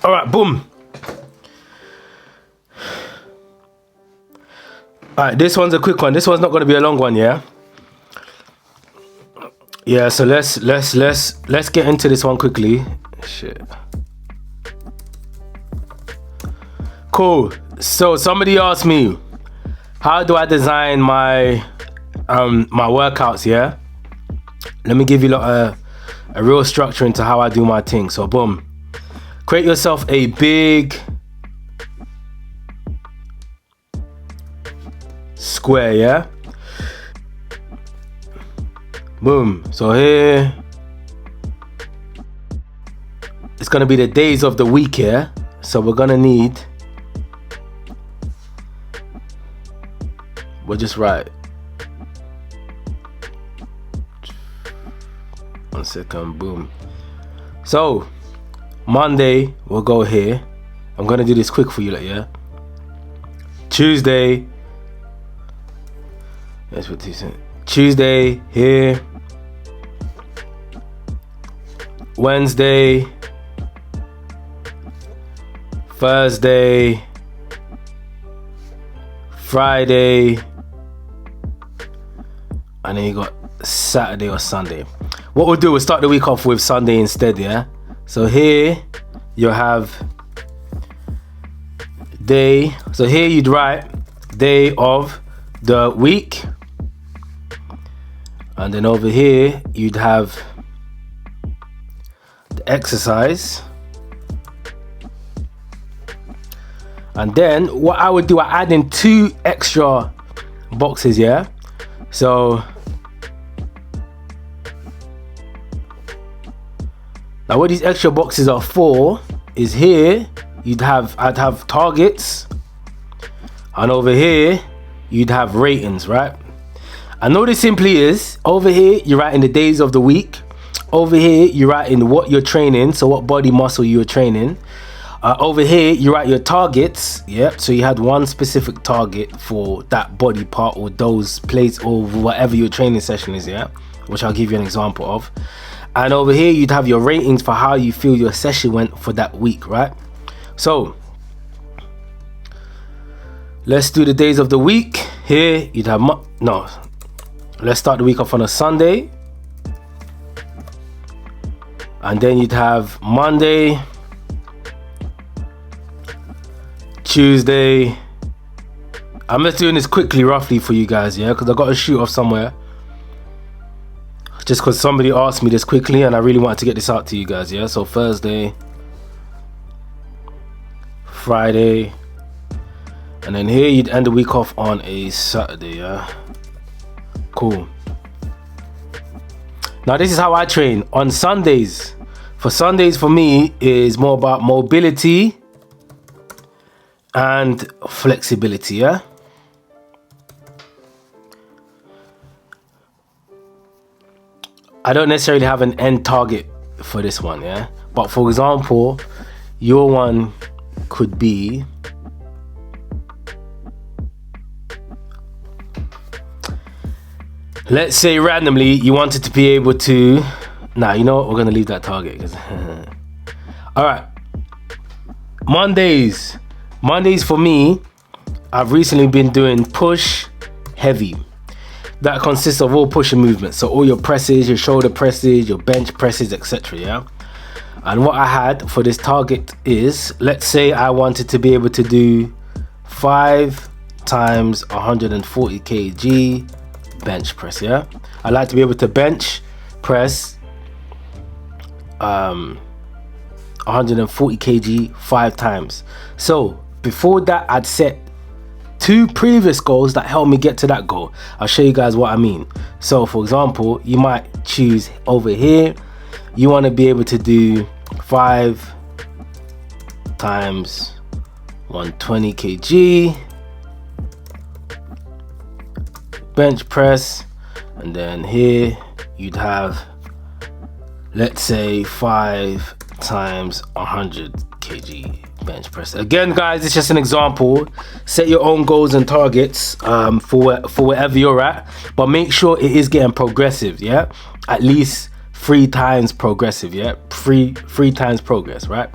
All right, boom. All right, this one's a quick one. This one's not going to be a long one, yeah? Yeah, so let's get into this one quickly. Shit. Cool. So somebody asked me, how do I design my my workouts, yeah? Let me give you a real structure into how I do my thing. So boom. Create yourself a big square, yeah? Boom. So here it's gonna be the days of the week here. So we're gonna need, we'll just write 1 second, boom. So Monday we'll go here. I'm gonna do this quick for you, like, yeah. Tuesday, that's what he said. Tuesday here. Wednesday, Thursday, Friday, and then you got Saturday or Sunday. What we'll do is start the week off with Sunday instead, yeah? So here you'll have day. So here you'd write day of the week. And then over here you'd have the exercise. And then what I would do, I add in 2 extra boxes, yeah? So now what these extra boxes are for is here I'd have targets, and over here you'd have ratings, right? And all this simply is, over here you're writing the days of the week, over here you're writing what you're training, so what body muscle you're training. Over here you write your targets, yep. So you had one specific target for that body part or those plates or whatever your training session is, yeah, which I'll give you an example of. And over here you'd have your ratings for how you feel your session went for that week, right? So let's do the days of the week. Here you'd have let's start the week off on a Sunday, and then you'd have Monday, Tuesday. I'm just doing this quickly, roughly for you guys, yeah, because I got to shoot off somewhere. Just because somebody asked me this quickly and I really wanted to get this out to you guys, yeah. So Thursday, Friday, and then here you'd end the week off on a Saturday, yeah. Cool. Now this is how I train on Sundays. For Sundays, for me, is more about mobility and flexibility, yeah. I don't necessarily have an end target for this one, yeah. But for example, your one could be, let's say randomly you wanted to be able to, you know what, we're gonna leave that target because all right, Mondays for me, I've recently been doing push heavy. That consists of all pushing movements, so all your presses, your shoulder presses, your bench presses, etc., yeah. And what I had for this target is, let's say I wanted to be able to do 5 times 140 kg bench press, yeah. I like to be able to bench press 140 kg 5 times. So before that, I'd set 2 previous goals that help me get to that goal. I'll show you guys what I mean. So for example, you might choose over here, you want to be able to do 5 times 120 kg bench press, and then here you'd have, let's say, 5 times 100 kg bench press. Again, guys, it's just an example. Set your own goals and targets for wherever you're at, but make sure it is getting progressive, yeah. At least 3 times progressive, yeah. Three times progress, right?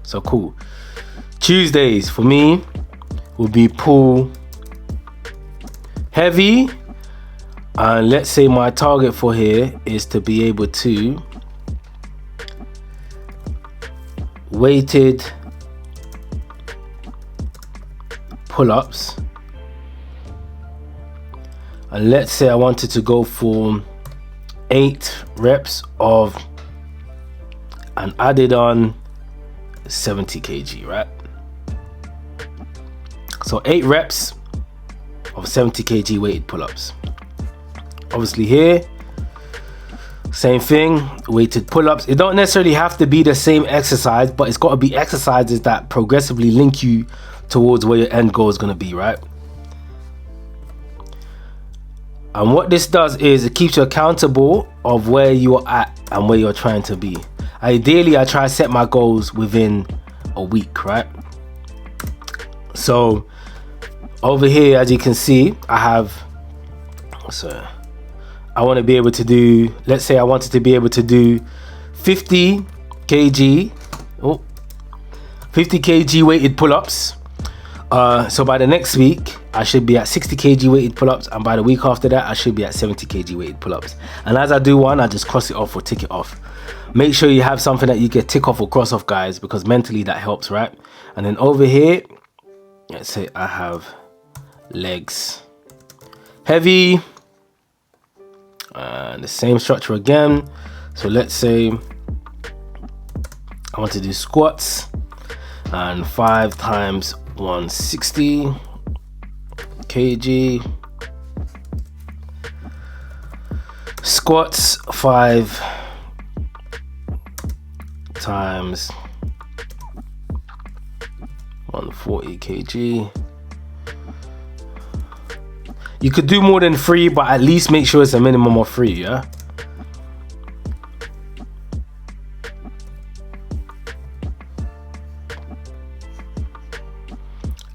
So cool. Tuesdays for me will be pull heavy, and let's say my target for here is to be able to weighted pull-ups, and let's say I wanted to go for 8 reps of and added on 70 kg, right? So 8 reps of 70 kg weighted pull-ups. Obviously here, same thing, weighted pull-ups. It don't necessarily have to be the same exercise, but it's got to be exercises that progressively link you towards where your end goal is going to be, right? And what this does is it keeps you accountable of where you're at and where you're trying to be. Ideally, I try to set my goals within a week, right? So over here, as you can see, I have, so I want to be able to do, let's say I wanted to be able to do 50 kg, 50 kg weighted pull-ups. So by the next week, I should be at 60 kg weighted pull-ups, and by the week after that, I should be at 70 kg weighted pull-ups. And as I do one, I just cross it off or tick it off. Make sure you have something that you can tick off or cross off, guys, because mentally that helps, right? And then over here, let's say I have legs heavy, and the same structure again. So let's say I want to do squats and 5 times 160 kg squats, 5 times 140 kg. You could do more than 3, but at least make sure it's a minimum of 3, yeah?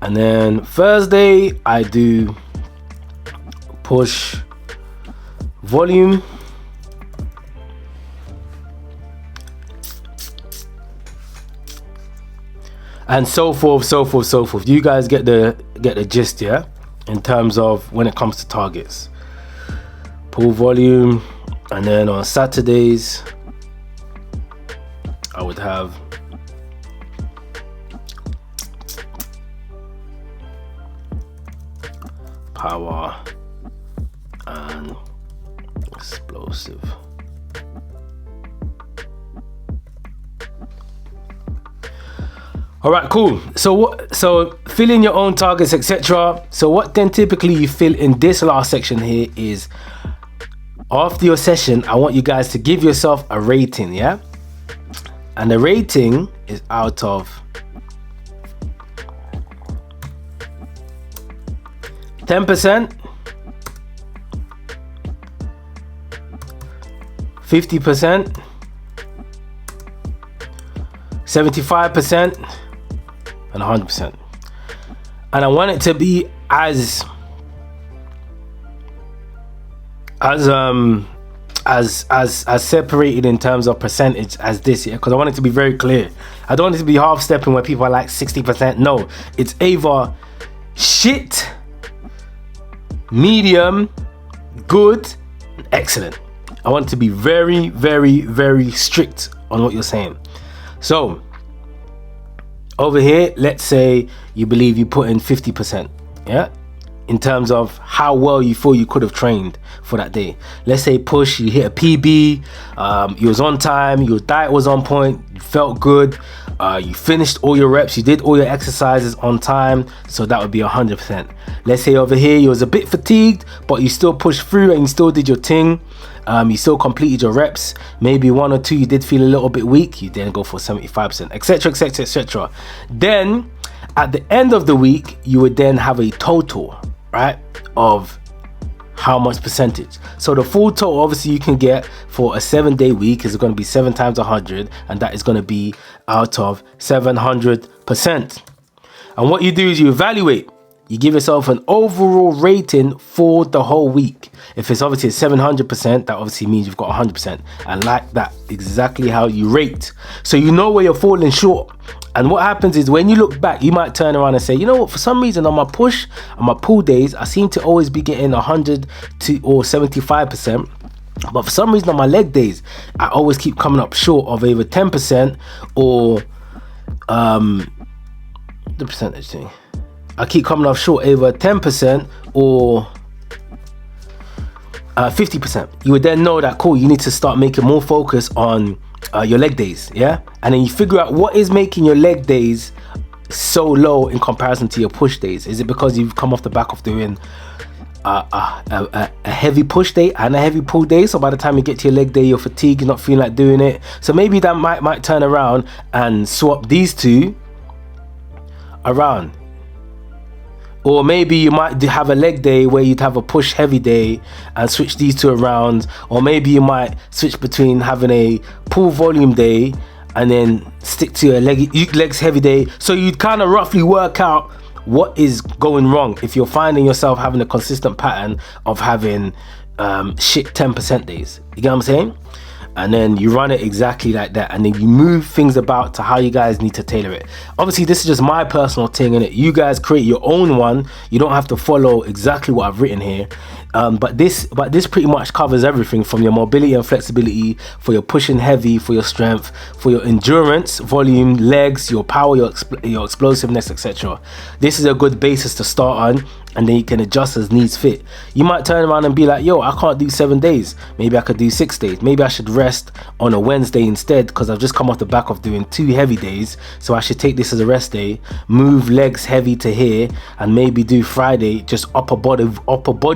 And then Thursday, I do push volume. And so forth, so forth, so forth. You guys get the gist, yeah? In terms of when it comes to targets. Pull volume. And then on Saturdays, I would have power and explosive. All right, cool. So fill in your own targets, etc. So what then typically you fill in this last section here is, after your session, I want you guys to give yourself a rating, yeah? And the rating is out of 10%, 50%, 75%, and 100%. And I want it to be as separated in terms of percentage as this, yeah, because I want it to be very clear. I don't want it to be half stepping where people are like 60%. No, it's either shit, medium, good, excellent. I want it to be very, very, very strict on what you're saying. So over here, let's say you believe you put in 50%, yeah, in terms of how well you feel you could have trained for that day. Let's say push, you hit a PB, you was on time, your diet was on point, you felt good, you finished all your reps, you did all your exercises on time, so that would be 100%. Let's say over here you was a bit fatigued, but you still pushed through and you still did your thing. You still completed your reps. Maybe 1 or 2 you did feel a little bit weak, you then go for 75%, etc, etc, etc. Then at the end of the week, you would then have a total, right, of how much percentage. So the full total obviously you can get for a 7-day week is going to be 7 times 100, and that is going to be out of 700%. And what you do is you evaluate you give yourself an overall rating for the whole week. If it's obviously 700%, that obviously means you've got 100%. And like that, exactly how you rate. So you know where you're falling short. And what happens is when you look back, you might turn around and say, you know what, for some reason on my push and my pull days, I seem to always be getting 100 to or 75%. But for some reason on my leg days, I always keep coming up short of either 10% or the percentage thing. I keep coming up short either 10% or 50%. You would then know that, cool, you need to start making more focus on your leg days, yeah? And then you figure out what is making your leg days so low in comparison to your push days. Is it because you've come off the back of doing a heavy push day and a heavy pull day, so by the time you get to your leg day you're fatigued, you're not feeling like doing it? So maybe that might turn around and swap these two around. Or maybe you might have a leg day where you'd have a push heavy day and switch these two around. Or maybe you might switch between having a pull volume day and then stick to a legs heavy day. So you'd kind of roughly work out what is going wrong if you're finding yourself having a consistent pattern of having shit 10% days. You get what I'm saying? And then you run it exactly like that, and then you move things about to how you guys need to tailor it. Obviously this is just my personal thing, and you guys create your own one. You don't have to follow exactly what I've written here, but this pretty much covers everything from your mobility and flexibility, for your pushing heavy, for your strength, for your endurance, volume, legs, your power, your explosiveness, etc. This is a good basis to start on, and then you can adjust as needs fit. You might turn around and be like, yo, I can't do 7 days. Maybe I could do 6 days. Maybe I should rest on a Wednesday instead, because I've just come off the back of doing 2 heavy days. So I should take this as a rest day, move legs heavy to here, and maybe do Friday just upper body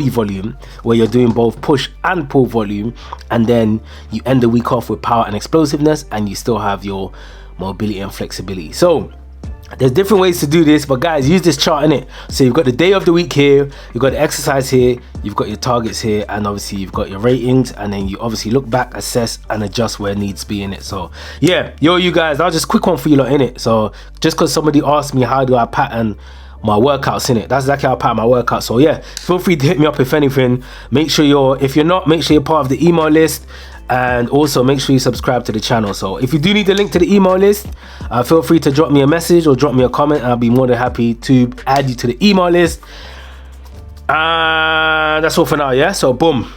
volume, where you're doing both push and pull volume. And then you end the week off with power and explosiveness, and you still have your mobility and flexibility. So there's different ways to do this, but guys, use this chart in it. So you've got the day of the week here, you've got the exercise here, you've got your targets here, and obviously you've got your ratings, and then you obviously look back, assess, and adjust where needs be in it. So yeah, you guys, that was just a quick one for you lot in it. So just because somebody asked me how do I pattern my workouts in it, that's exactly how I pattern my workouts. So yeah, feel free to hit me up if anything. Make sure if you're not, make sure you're part of the email list. And also make sure you subscribe to the channel. So if you do need the link to the email list, feel free to drop me a message or drop me a comment, and I'll be more than happy to add you to the email list. And that's all for now, yeah? So boom.